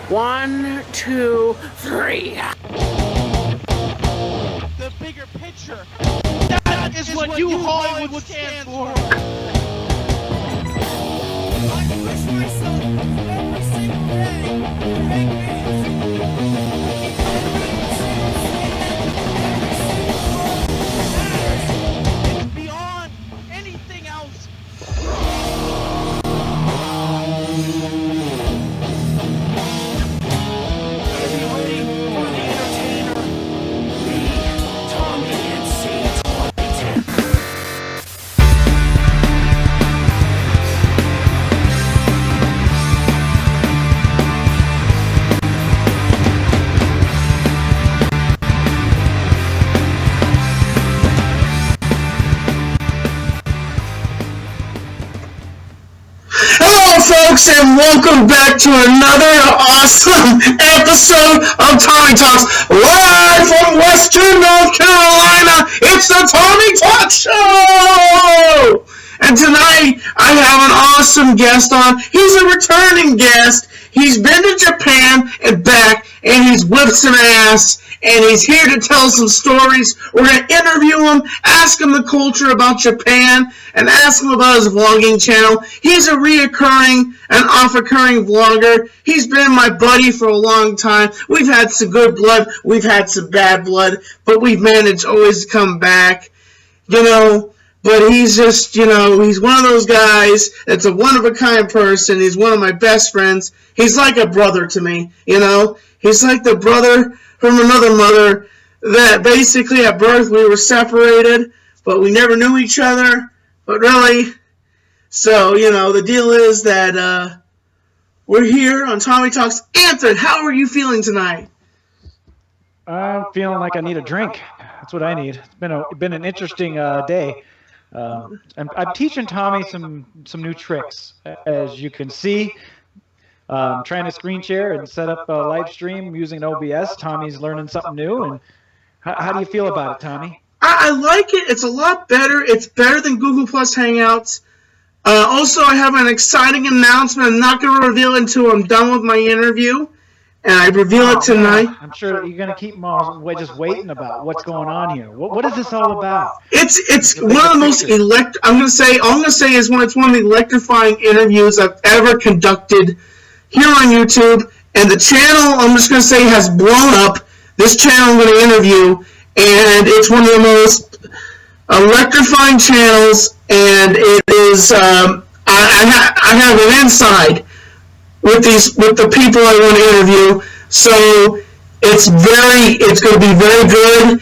1, 2, 3. The bigger picture. That is what you Hollywood stands for. I push myself every single day to make it's beyond anything else. Folks, and welcome back to another awesome episode of Tommy Talks, live from Western North Carolina. It's the Tommy Talk Show! And tonight, I have an awesome guest on. He's a returning guest. He's been to Japan and back, and he's whipped some ass, and he's here to tell some stories. We're going to interview him, ask him the culture about Japan, and ask him about his vlogging channel. He's a reoccurring and off-occurring vlogger. He's been my buddy for a long time. We've had some good blood. We've had some bad blood, but we've managed always to come back, But he's just, he's one of those guys that's a one-of-a-kind person. He's one of my best friends. He's like a brother to me, He's like the brother from another mother that basically at birth we were separated, but we never knew each other, but really. So, the deal is that we're here on Tommy Talks. Anthrit, how are you feeling tonight? I'm feeling like I need a drink. That's what I need. It's been an interesting day. I'm teaching Tommy some new tricks, as you can see. Trying to screen share and set up a live stream using OBS. Tommy's learning something new. And how do you feel about it, Tommy? I like it. It's a lot better. It's better than Google Plus Hangouts. Also, I have an exciting announcement. I'm not going to reveal it until I'm done with my interview. And I reveal it tonight. I'm sure you're going to keep them all just waiting about what's going on here. What is this all about? It's one of the most all I'm going to say is it's one of the electrifying interviews I've ever conducted here on YouTube. And the channel, I'm just going to say, has blown up. This channel I'm going to interview, and it's one of the most electrifying channels. And it is I have an inside with the people I want to interview, so it's going to be very good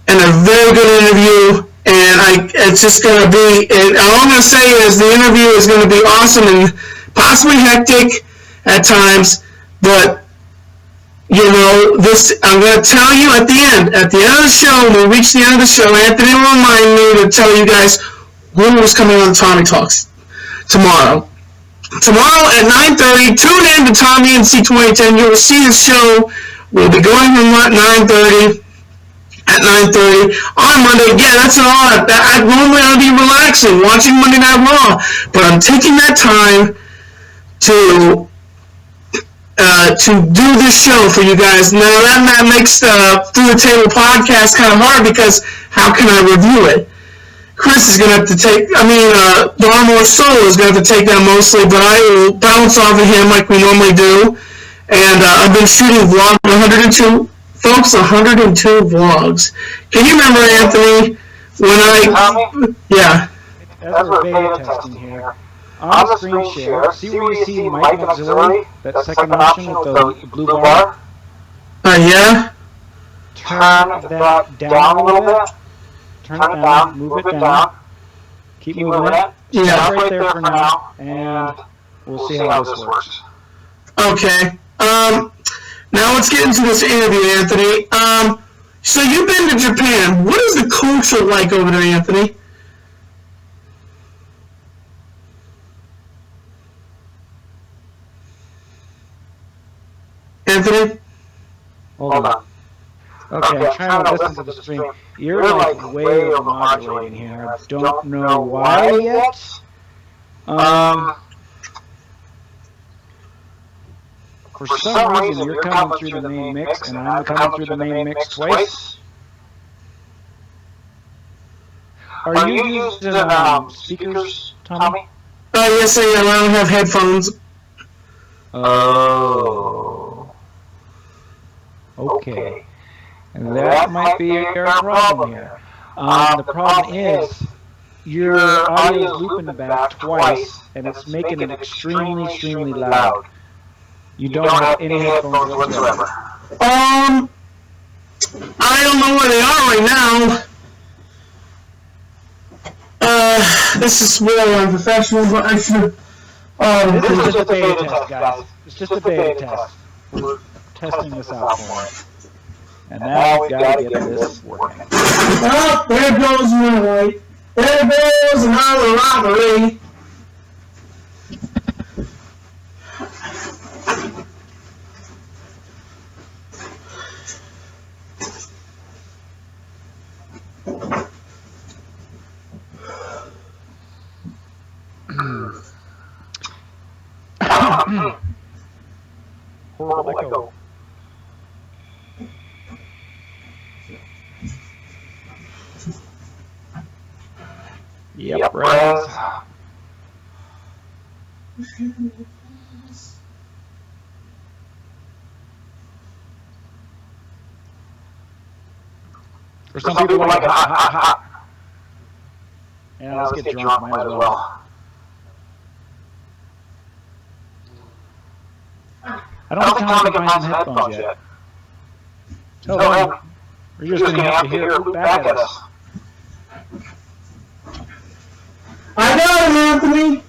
and a very good interview, and it's just going to be, and all I'm going to say is the interview is going to be awesome and possibly hectic at times, but I'm going to tell you at the end of the show, when we reach the end of the show, Anthony will remind me to tell you guys who's coming on Tommy Talks tomorrow. Tomorrow at 9:30, tune in to Tommy and C2010. You will see the show. We'll be going from 9:30 at 9:30 on Monday. Again, that's an odd. Normally I'd be relaxing, watching Monday Night Raw, but I'm taking that time to do this show for you guys. Now that makes the Through the Table podcast kind of hard because how can I review it? Chris is going to have to Darmore Soul is going to have to take that mostly, but I will bounce off of him like we normally do. And I've been shooting vlog 102, folks, 102 vlogs. Can you remember, Anthony, when yeah. As we're beta testing here, on the screen share, see where you see Mike Auxiliary, that second option with the blue bar? Yeah? Turn that down a little bit. Turn it down, move it down, keep moving it. Yeah. Stop right there for now, and we'll see how this works. Okay. Now let's get into this interview, Anthony. So you've been to Japan. What is the culture like over there, Anthony? Anthony? Hold on. Okay, I'm trying to listen to the stream. You're like way overmodulating here. I don't know why yet. For some reason, you're coming through the main mix, and I'm coming through the main mix twice. Are you using speakers, Tommy? Yes, I am. I don't have headphones. Oh. Okay. That might be our problem here. The problem is your audio is looping back twice, and it's making it extremely, extremely loud. You don't have any headphones whatsoever. I don't know where they are right now. This is really unprofessional, but I should. This is just a beta test, guys. It's just a beta test. We're testing this out for it. And now we've got to get this working. Oh, there goes my light. There goes another robbery. Horrible echo. Yep, Raz. For some people like it hot. Yeah, let's get drunk, might as well. I don't think Tommy can find some headphones yet. Tell him we're just going to have to hear it back at us. I got him, Anthony.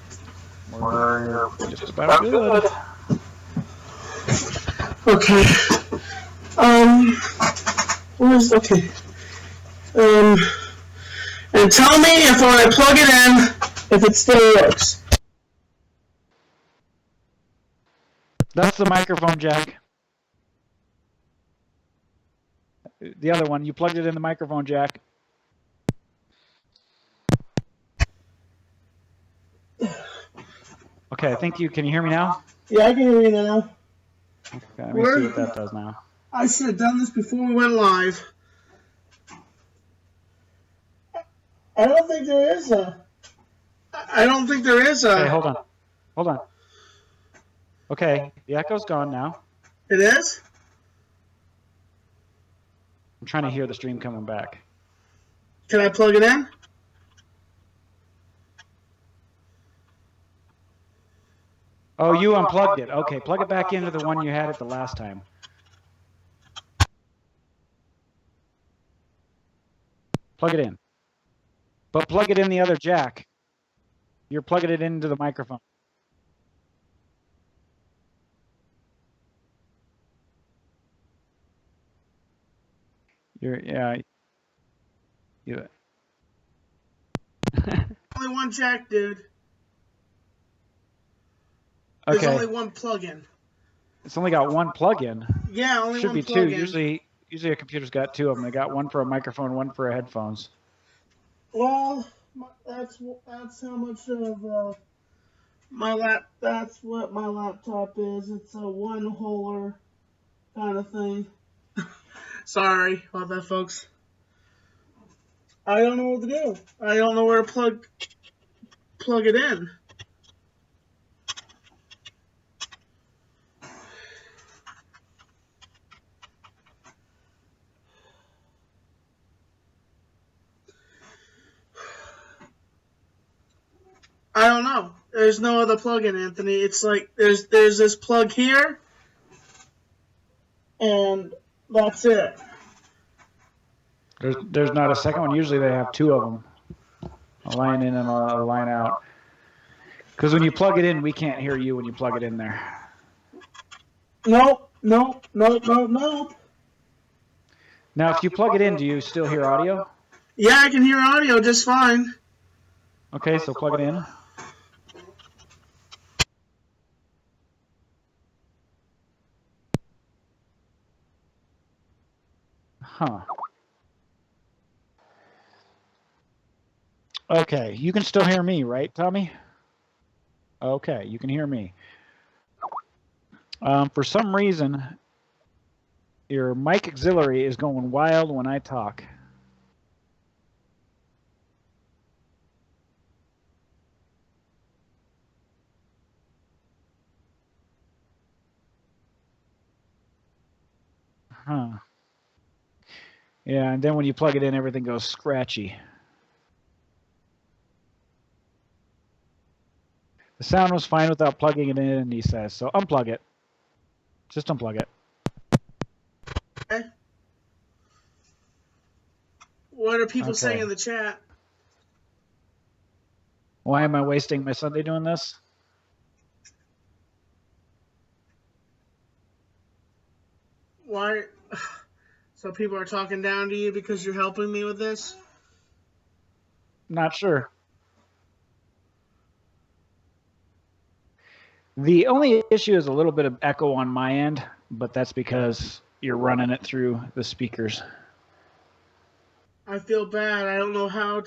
We're just about good. Okay. Where's okay? And tell me if when I plug it in, if it still works. That's the microphone jack. The other one, you plugged it in the microphone jack. Okay, I think you can you hear me now? Yeah, I can hear you now. Okay, let me see what that does now. I should have done this before we went live. I don't think there is a. Okay, hold on. Hold on. Okay, the echo's gone now. It is? I'm trying to hear the stream coming back. Can I plug it in? Oh, you unplugged it. Okay, plug it back into the one you had it the last time. Plug it in. But plug it in the other jack. You're plugging it into the microphone. Yeah. Only one jack, dude. Okay. There's only one plug-in. It's only got one plug-in. Yeah, only Should one be plug-in. two. Usually a computer's got two of them. They got one for a microphone, one for headphones. Well, that's how much of that's what my laptop is. It's a one-holer kind of thing. Sorry about that, folks. I don't know what to do. I don't know where to plug it in. I don't know. There's no other plug-in, Anthony. It's like there's this plug here, and that's it. There's not a second one. Usually they have two of them, a line in and a line out. Because when you plug it in, we can't hear you when you plug it in there. Nope. Now, if you plug it in, do you still hear audio? Yeah, I can hear audio just fine. Okay, so plug it in. Huh. Okay, you can still hear me, right, Tommy? Okay, you can hear me. For some reason, your mic auxiliary is going wild when I talk. Huh. Yeah, and then when you plug it in, everything goes scratchy. The sound was fine without plugging it in, he says. So unplug it. Just unplug it. Okay. What are people saying in the chat? Why am I wasting my Sunday doing this? Why? So people are talking down to you because you're helping me with this? Not sure. The only issue is a little bit of echo on my end, but that's because you're running it through the speakers. I feel bad. I don't know how.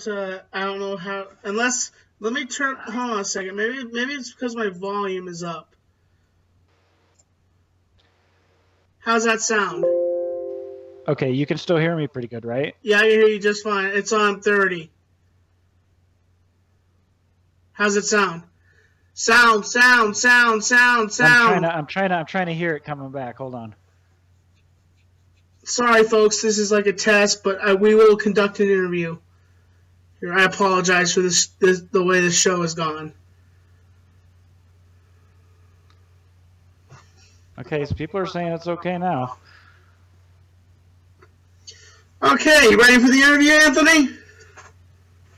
Unless, let me turn. Hold on a second. Maybe it's because my volume is up. How's that sound? Okay, you can still hear me pretty good, right? Yeah, I can hear you just fine. It's on 30. How's it sound? Sound. I'm trying to hear it coming back. Hold on. Sorry, folks. This is like a test, but we will conduct an interview. Here, I apologize for the way this show has gone. Okay, so people are saying it's okay now. Okay, you ready for the interview, Anthony?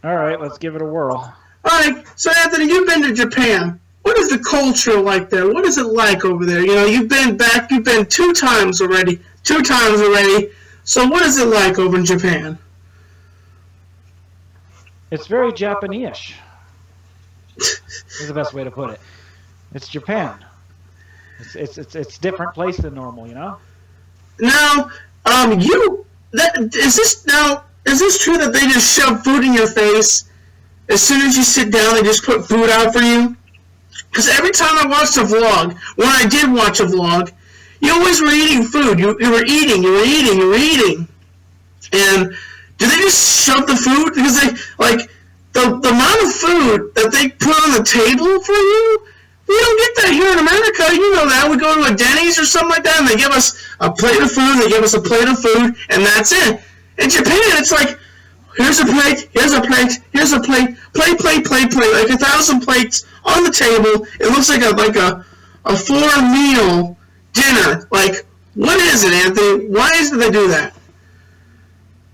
All right, let's give it a whirl. All right, so Anthony, you've been to Japan. What is the culture like there? What is it like over there? You know, you've been two times already. So what is it like over in Japan? It's very Japanese. Is the best way to put it. It's Japan. It's different place than normal, you know. Now, is this true that they just shove food in your face as soon as you sit down? They just put food out for you. Because every time I watched a vlog, when I did watch a vlog, you always were eating food. You were eating. And do they just shove the food? Because the amount of food that they put on the table for you, we don't get that here in America. You know that. We go to a Denny's or something like that, and they give us a plate of food, and that's it. In Japan, it's like, here's a plate, like 1,000 plates on the table. It looks like a 4-meal dinner. Like, what is it, Anthony? Why is it they do that?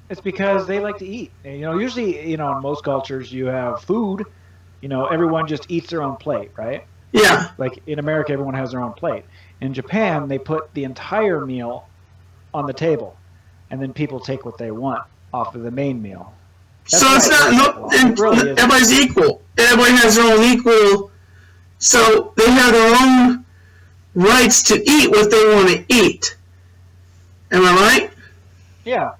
It's because they like to eat. You know, usually, you know, in most cultures, you have food. You know, everyone just eats their own plate, right? Yeah. Like in America, everyone has their own plate. In Japan, they put the entire meal on the table, and then people take what they want off of the main meal. So it's not everybody's equal. Everybody has their own equal. So they have their own rights to eat what they want to eat. Am I right? Yeah.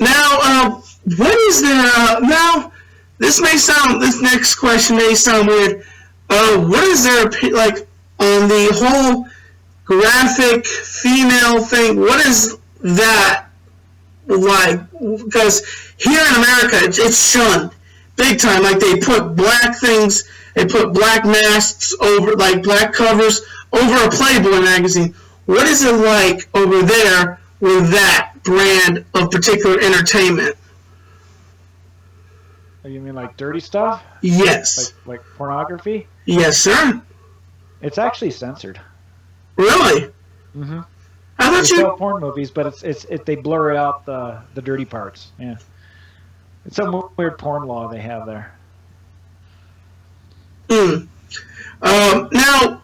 Now, what is there? Now, this next question may sound weird. What is there like on the whole graphic female thing? What is that like? Because here in America, it's shunned big time. Like they put black things, they put black masks over, like black covers over a Playboy magazine. What is it like over there with that brand of particular entertainment? You mean like dirty stuff? Yes. Like pornography? Yes, sir. It's actually censored. Really? Mm-hmm. How about you? Sell porn movies, but they blur out the dirty parts. Yeah. It's some weird porn law they have there. Now,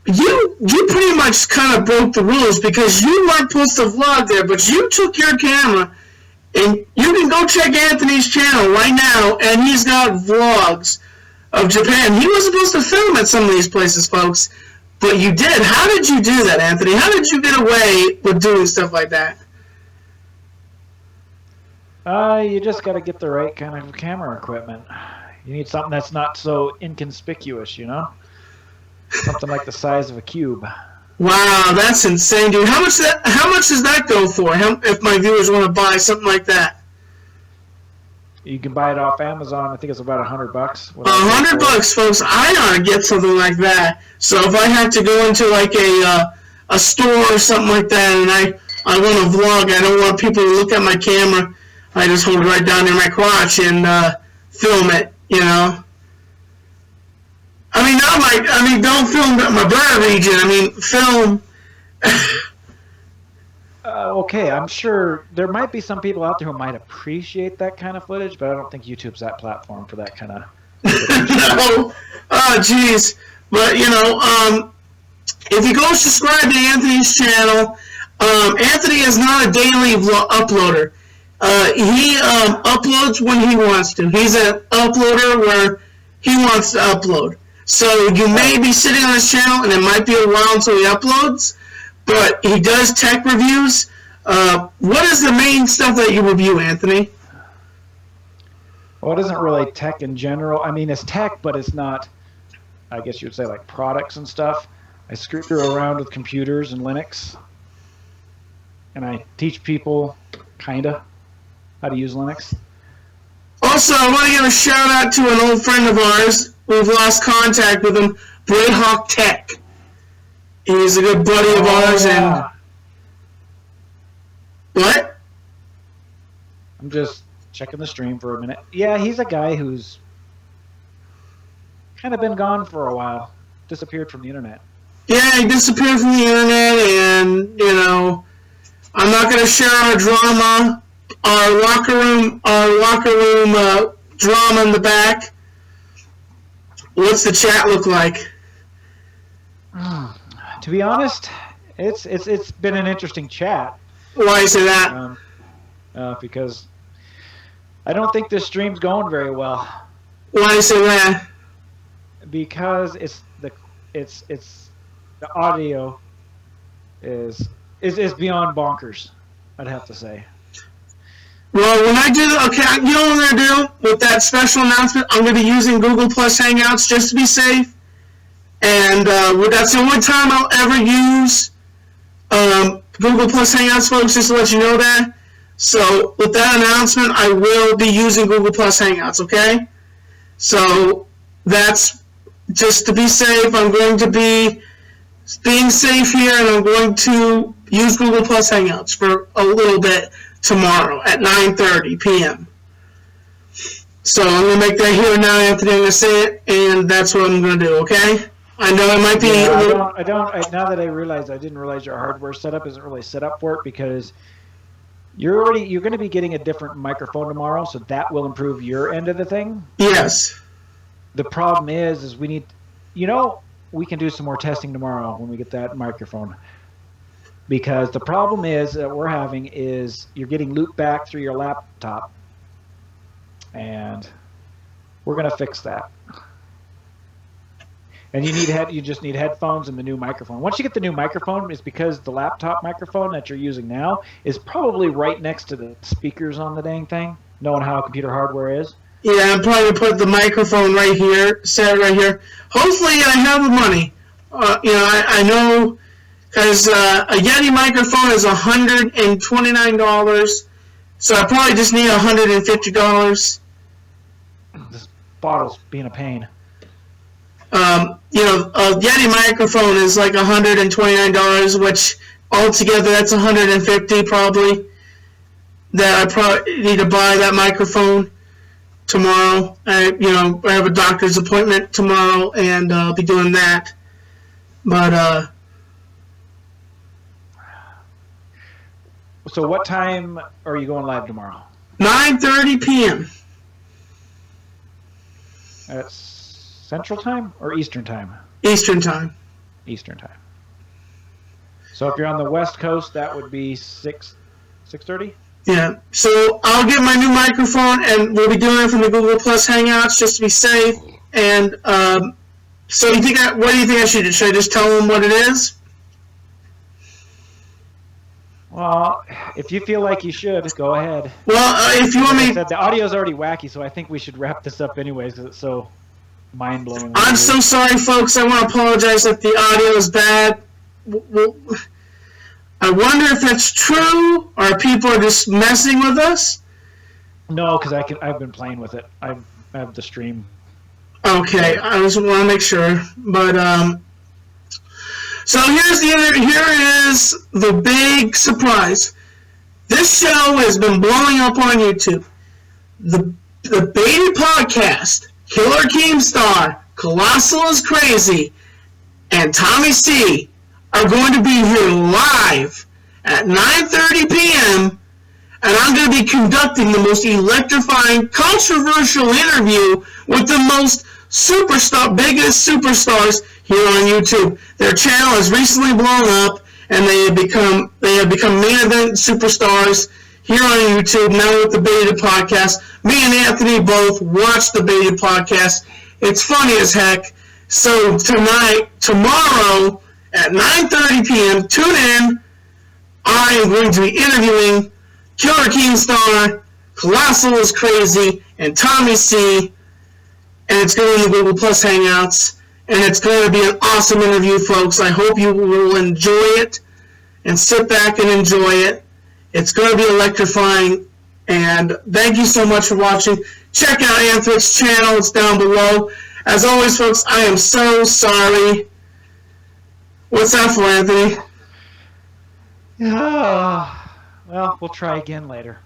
you pretty much kind of broke the rules because you weren't supposed to vlog there, but you took your camera, and you can go check Anthony's channel right now, and he's got vlogs of Japan. He was supposed to film at some of these places, folks, but you did. How did you do that, Anthony? How did you get away with doing stuff like that? You just got to get the right kind of camera equipment. You need something that's not so inconspicuous, you know? Something like the size of a cube. Wow, that's insane, dude. How much does that go for? If my viewers want to buy something like that? You can buy it off Amazon. I think it's about $100. $100, folks. I ought to get something like that. So if I have to go into like a store or something like that, and I want to vlog, I don't want people to look at my camera. I just hold it right down near my crotch and film it. You know. Don't film my bladder region. I mean, film. Okay, I'm sure there might be some people out there who might appreciate that kind of footage, but I don't think YouTube's that platform for that kind of footage. No. Oh, jeez. But, if you go subscribe to Anthony's channel, Anthony is not a daily uploader. He uploads when he wants to. He's an uploader where he wants to upload. So you may be sitting on his channel, and it might be a while until he uploads, but he does tech reviews. What is the main stuff that you review, Anthony? Well, it isn't really tech in general. I mean, it's tech, but it's not, I guess you would say, like products and stuff. I screw around with computers and Linux, and I teach people, kind of, how to use Linux. Also, I want to give a shout out to an old friend of ours. We've lost contact with him, Brayhawk Tech. He's a good buddy of ours, and what? I'm just checking the stream for a minute. Yeah, he's a guy who's kind of been gone for a while. Disappeared from the internet. Yeah, he disappeared from the internet, and, I'm not going to share our drama, our locker room drama in the back. What's the chat look like? To be honest, it's been an interesting chat. Why is it that? Because I don't think this stream's going very well. Why is it that? Because the audio is beyond bonkers, I'd have to say. Well, when I do, okay, you know what I'm going to do with that special announcement? I'm going to be using Google Plus Hangouts just to be safe. And that's the only time I'll ever use Google Plus Hangouts, folks, just to let you know that. So with that announcement, I will be using Google Plus Hangouts, okay? So that's just to be safe. I'm going to be being safe here, and I'm going to use Google Plus Hangouts for a little bit tomorrow at 9:30 p.m. So I'm going to make that here now, Anthony. I'm going to say it, and that's what I'm going to do, okay? I know it might be... Yeah, now that I realize, I didn't realize your hardware setup isn't really set up for it, because you're going to be getting a different microphone tomorrow, so that will improve your end of the thing. Yes. The problem is we need... we can do some more testing tomorrow when we get that microphone. Because the problem is that we're having is you're getting looped back through your laptop. And we're going to fix that. And you just need headphones and the new microphone. Once you get the new microphone, it's because the laptop microphone that you're using now is probably right next to the speakers on the dang thing, knowing how computer hardware is. Yeah, I'm probably put the microphone right here, set it right here. Hopefully I have the money. I know, because a Yeti microphone is $129, so I probably just need $150. This bottle's being a pain. A Yeti microphone is like $129, which altogether that's $150 probably. That I probably need to buy that microphone tomorrow. I have a doctor's appointment tomorrow, and I'll be doing that. But so what time are you going live tomorrow? 9:30 p.m. That's Central Time or Eastern Time? Eastern Time. Eastern Time. So if you're on the West Coast, that would be 6:30? Yeah. So I'll get my new microphone, and we'll be doing it from the Google Plus Hangouts just to be safe. And so what do you think I should do? Should I just tell them what it is? Well, if you feel like you should, go ahead. Well, if you want me... The audio's already wacky, so I think we should wrap this up anyways. So mind-blowing. I'm so sorry, folks. I want to apologize if the audio is bad. I wonder if that's true, or people are just messing with us. No, because I've been playing with it. I have the stream. Okay, I just want to make sure. But so here is the big surprise. This show has been blowing up on YouTube. The Beta Podcast, Killer Keemstar, Colossal is Crazy, and Tommy C are going to be here live at 9:30 p.m. and I'm going to be conducting the most electrifying, controversial interview with the most biggest superstars here on YouTube. Their channel has recently blown up, and they have become main event superstars here on YouTube now with the Beta Podcast. Me and Anthony both watch the Beta Podcast. It's funny as heck. So tomorrow at 9:30 p.m., tune in. I am going to be interviewing Killer Keemstar, Colossal is Crazy, and Tommy C. And it's going to be in the Google Plus Hangouts. And it's going to be an awesome interview, folks. I hope you will enjoy it and sit back and enjoy it. It's going to be electrifying. And thank you so much for watching. Check out Anthrit's channel. It's down below. As always, folks, I am so sorry. What's that for, Anthony? Well, we'll try again later.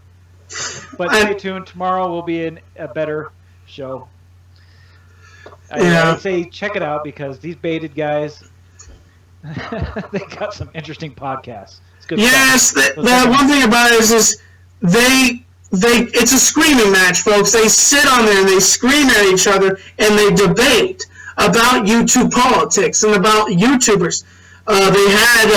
But stay tuned. Tomorrow will be a better show. I'd say check it out because these baited guys, they got some interesting podcasts. It's good stuff. The one thing about it is it's a screaming match, folks. They sit on there and they scream at each other and they debate about YouTube politics and about YouTubers. They had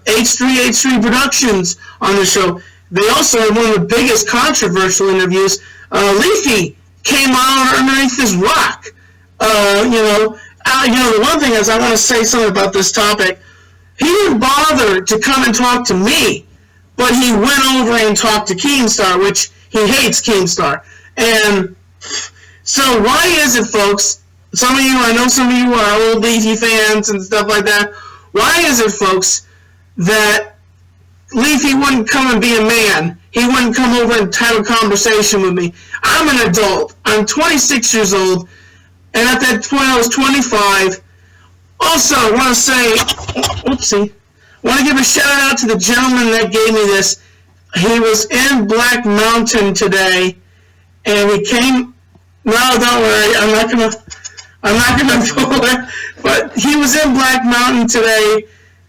H3H3 Productions on the show. They also had one of the biggest controversial interviews. Leafy came out underneath this rock. The one thing is I want to say something about this topic. He didn't bother to come and talk to me, but he went over and talked to Keemstar, which he hates Keemstar. And so why is it, folks, I know some of you are old Leafy fans and stuff like that. Why is it, folks, that Leafy wouldn't come and be a man? He wouldn't come over and have a conversation with me. I'm an adult. I'm 26 years old. And at that point, I was 25. Also, I want to say, I want to give a shout out to the gentleman that gave me this. He was in Black Mountain today, and he came. No, don't worry, I'm not gonna pull it. But he was in Black Mountain today,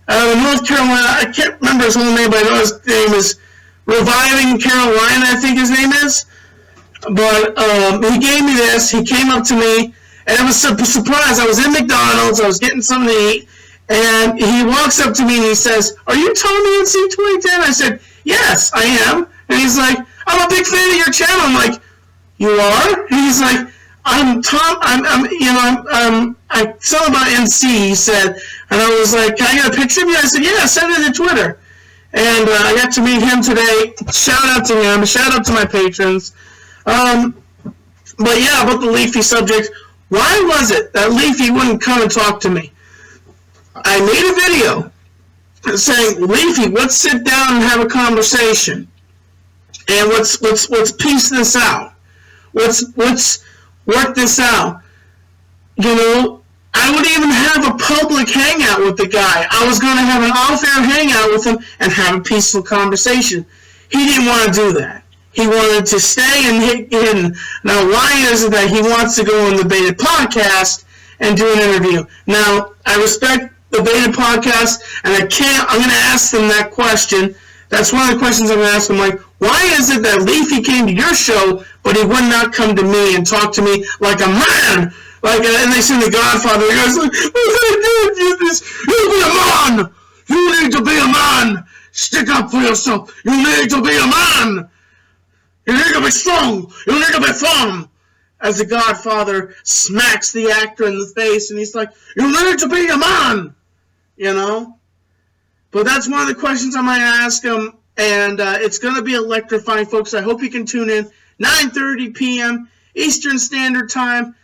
North Carolina. I can't remember his whole name, but I know his name is Reviving Carolina. I think his name is. But he gave me this. He came up to me. And it was a surprise. I was in McDonald's. I was getting something to eat. And he walks up to me and he says, "Are you Tommy in C2010?" I said, "Yes, I am." And he's like, "I'm a big fan of your channel." I'm like, "You are?" And he's like, "I'm Tom. I saw about NC." He said, and I was like, "Can I get a picture of you?" I said, "Yeah, send it to Twitter." And I got to meet him today. Shout out to him. Shout out to my patrons. But yeah, about the Leafy subject. Why was it that Leafy wouldn't come and talk to me? I made a video saying, "Leafy, let's sit down and have a conversation, and let's piece this out. Let's work this out." I would even have a public hangout with the guy. I was going to have an off-air hangout with him and have a peaceful conversation. He didn't want to do that. He wanted to stay and hit hidden. Now, why is it that he wants to go on the Beta Podcast and do an interview? Now, I respect the Beta Podcast, and I'm going to ask them that question. That's one of the questions I'm going to ask them. Like, why is it that Leafy came to your show, but he would not come to me and talk to me like a man? And they sing The Godfather. He goes, "What did I do this? You be a man. You need to be a man. Stick up for yourself. You need to be a man. You need to be strong. You need to be firm." As the Godfather smacks the actor in the face, and he's like, "You need to be a man." But that's one of the questions I might ask him, and it's going to be electrifying, folks. I hope you can tune in. 9:30 p.m. Eastern Standard Time.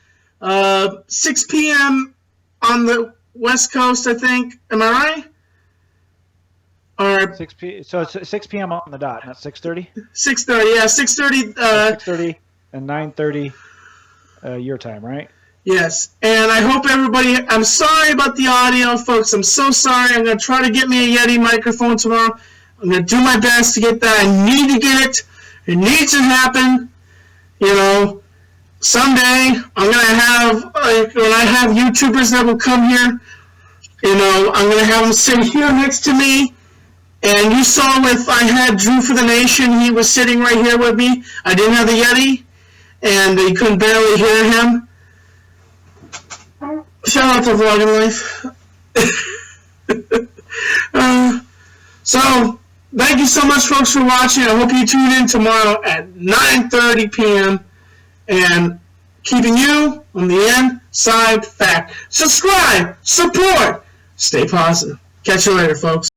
6 p.m. on the West Coast, I think. Am I right? Or 6 p.m. on the dot, not 6:30. 6:30, yeah, 6:30. 6:30 and 9:30 your time, right? Yes, and I hope everybody. I'm sorry about the audio, folks. I'm so sorry. I'm gonna try to get me a Yeti microphone tomorrow. I'm gonna do my best to get that. I need to get it. It needs to happen. You know, someday I'm gonna have when I have YouTubers that will come here. You know, I'm gonna have them sit here next to me. And you saw if I had Drew for the Nation, he was sitting right here with me. I didn't have the Yeti, and you couldn't barely hear him. Shout out to Vlogging Life. So, thank you so much, folks, for watching. I hope you tune in tomorrow at 9:30 p.m. and keeping you on the inside fact. Subscribe, support, stay positive. Catch you later, folks.